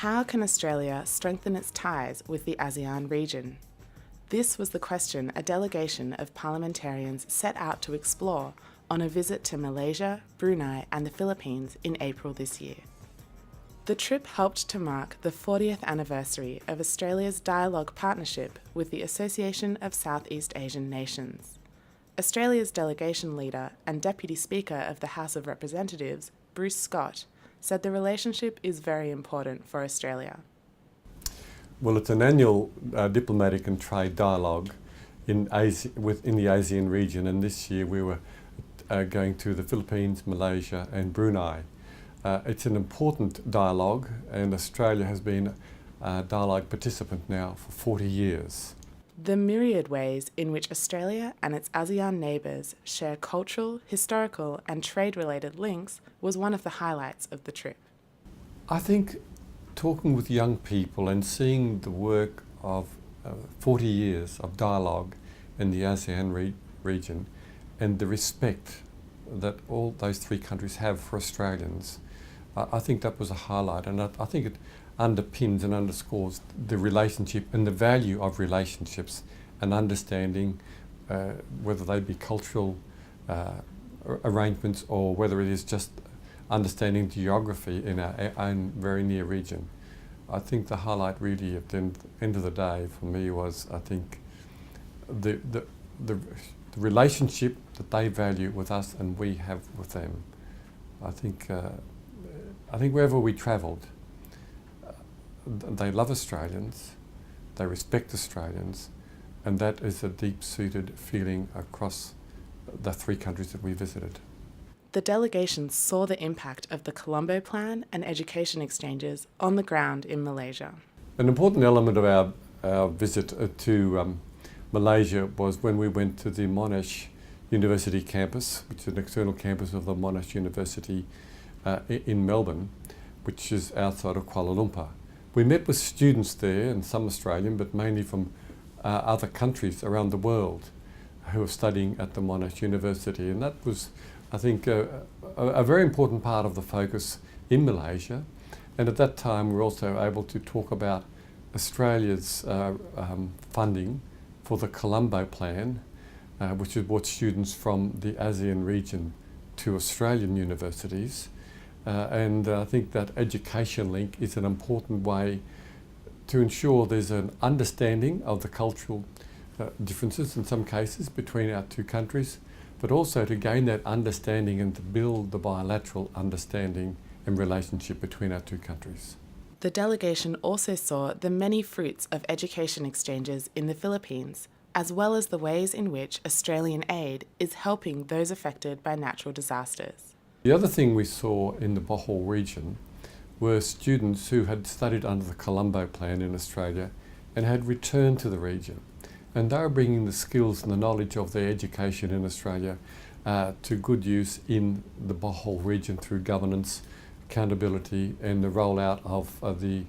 How can Australia strengthen its ties with the ASEAN region? This was the question a delegation of parliamentarians set out to explore on a visit to Malaysia, Brunei and the Philippines in April this year. The trip helped to mark the 40th anniversary of Australia's dialogue partnership with the Association of Southeast Asian Nations. Australia's delegation leader and Deputy Speaker of the House of Representatives, Bruce Scott, said the relationship is very important for Australia. Well, it's an annual diplomatic and trade dialogue in the ASEAN region, and this year we were going to the Philippines, Malaysia and Brunei. It's an important dialogue, and Australia has been a dialogue participant now for 40 years. The myriad ways in which Australia and its ASEAN neighbours share cultural, historical and trade-related links was one of the highlights of the trip. I think talking with young people and seeing the work of 40 years of dialogue in the ASEAN region and the respect that all those three countries have for Australians, I think that was a highlight, and I think it underpins and underscores the relationship and the value of relationships and understanding, whether they be cultural arrangements or whether it is just understanding geography in our own very near region. I think the highlight really at the end of the day for me was, I think, the relationship that they value with us and we have with them. I think wherever we travelled, they love Australians, they respect Australians, and that is a deep-seated feeling across the three countries that we visited. The delegations saw the impact of the Colombo Plan and education exchanges on the ground in Malaysia. An important element of our visit to Malaysia was when we went to the Monash University campus, which is an external campus of the Monash University in Melbourne, which is outside of Kuala Lumpur. We met with students there, and some Australian, but mainly from other countries around the world who are studying at the Monash University, and that was, I think, a very important part of the focus in Malaysia. And at that time we were also able to talk about Australia's funding for the Colombo Plan, which has brought students from the ASEAN region to Australian universities. And I think that education link is an important way to ensure there's an understanding of the cultural differences in some cases between our two countries, but also to gain that understanding and to build the bilateral understanding and relationship between our two countries. The delegation also saw the many fruits of education exchanges in the Philippines, as well as the ways in which Australian aid is helping those affected by natural disasters. The other thing we saw in the Bohol region were students who had studied under the Colombo Plan in Australia and had returned to the region. And they were bringing the skills and the knowledge of their education in Australia to good use in the Bohol region through governance, accountability and the rollout of the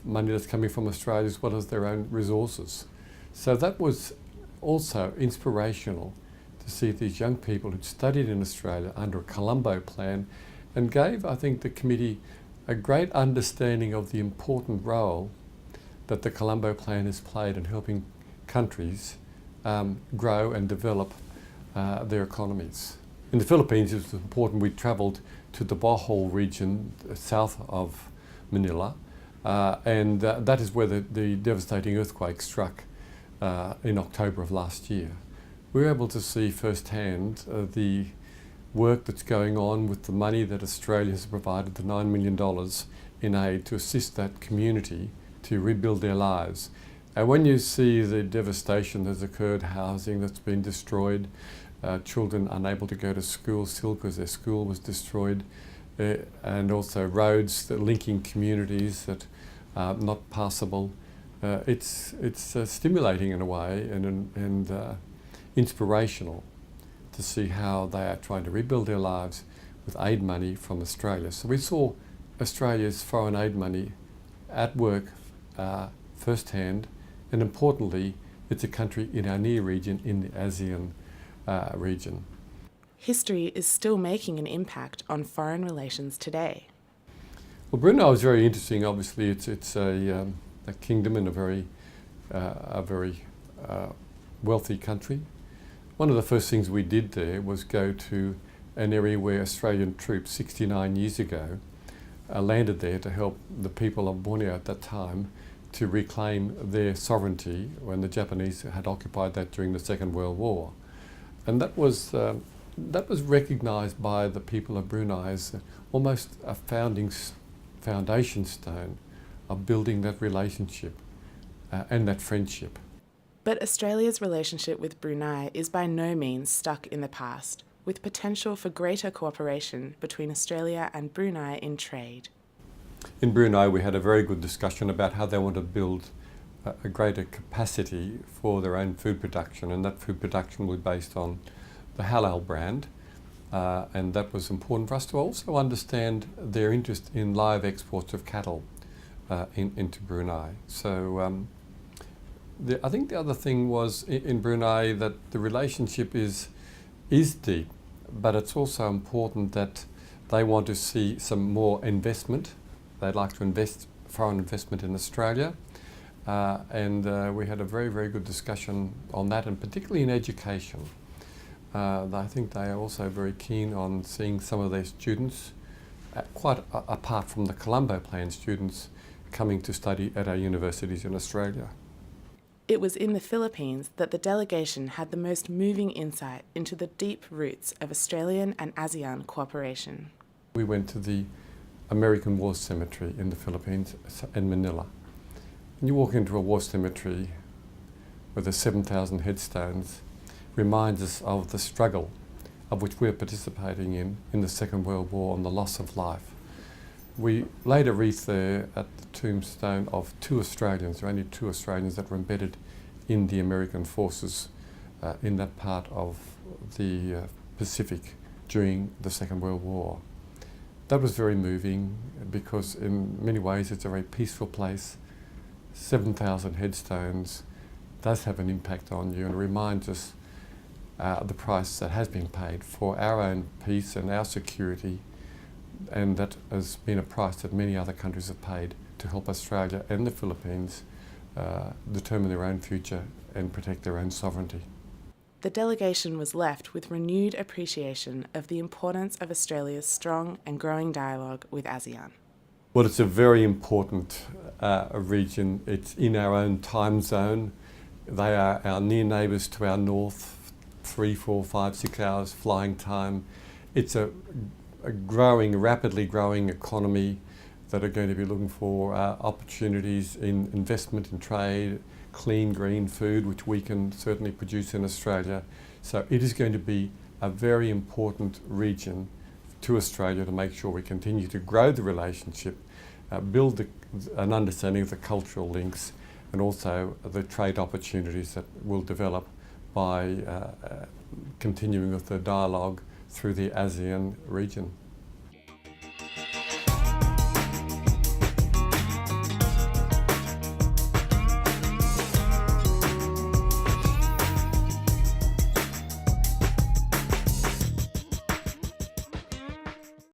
money that's coming from Australia as well as their own resources. So that was also inspirational to see these young people who'd studied in Australia under a Colombo Plan and gave, I think, the committee a great understanding of the important role that the Colombo Plan has played in helping countries grow and develop their economies. In the Philippines, it was important we travelled to the Bohol region south of Manila, and that is where the devastating earthquake struck in October of last year. We were able to see firsthand the work that's going on with the money that Australia has provided, the $9 million in aid to assist that community to rebuild their lives. And when you see the devastation that's occurred, housing that's been destroyed, children unable to go to school still because their school was destroyed, and also roads that linking communities that are not passable, it's stimulating in a way and inspirational to see how they are trying to rebuild their lives with aid money from Australia. So we saw Australia's foreign aid money at work firsthand, and importantly, it's a country in our near region, in the ASEAN region. History is still making an impact on foreign relations today. Well, Brunei was very interesting. Obviously, it's a kingdom in a very wealthy country. One of the first things we did there was go to an area where Australian troops 69 years ago landed there to help the people of Borneo at that time to reclaim their sovereignty when the Japanese had occupied that during the Second World War. And that was recognised by the people of Brunei as almost a foundation stone of building that relationship and that friendship. But Australia's relationship with Brunei is by no means stuck in the past, with potential for greater cooperation between Australia and Brunei in trade. In Brunei, we had a very good discussion about how they want to build a greater capacity for their own food production, and that food production was based on the halal brand, and that was important for us to also understand their interest in live exports of cattle into Brunei. So I think the other thing was in Brunei that the relationship is deep, but it's also important that they want to see some more investment. They'd like to invest foreign investment in Australia, and we had a very, very good discussion on that, and particularly in education. I think they are also very keen on seeing some of their students, quite apart from the Colombo Plan students, coming to study at our universities in Australia. It was in the Philippines that the delegation had the most moving insight into the deep roots of Australian and ASEAN cooperation. We went to the American War Cemetery in the Philippines, in Manila. And you walk into a war cemetery with the 7,000 headstones, reminds us of the struggle of which we're participating in the Second World War and the loss of life. We laid a wreath there at the tombstone of 2 Australians. There are only 2 Australians that were embedded in the American forces in that part of the Pacific during the Second World War. That was very moving because in many ways it's a very peaceful place. 7,000 headstones does have an impact on you and reminds us the price that has been paid for our own peace and our security, and that has been a price that many other countries have paid to help Australia and the Philippines determine their own future and protect their own sovereignty. The delegation was left with renewed appreciation of the importance of Australia's strong and growing dialogue with ASEAN. Well, it's a very important region. It's in our own time zone. They are our near neighbours to our north, 3, 4, 5, 6 hours flying time. It's a rapidly growing economy that are going to be looking for opportunities in investment in trade, clean green food, which we can certainly produce in Australia. So it is going to be a very important region to Australia to make sure we continue to grow the relationship, build an understanding of the cultural links, and also the trade opportunities that will develop by continuing with the dialogue through the ASEAN region.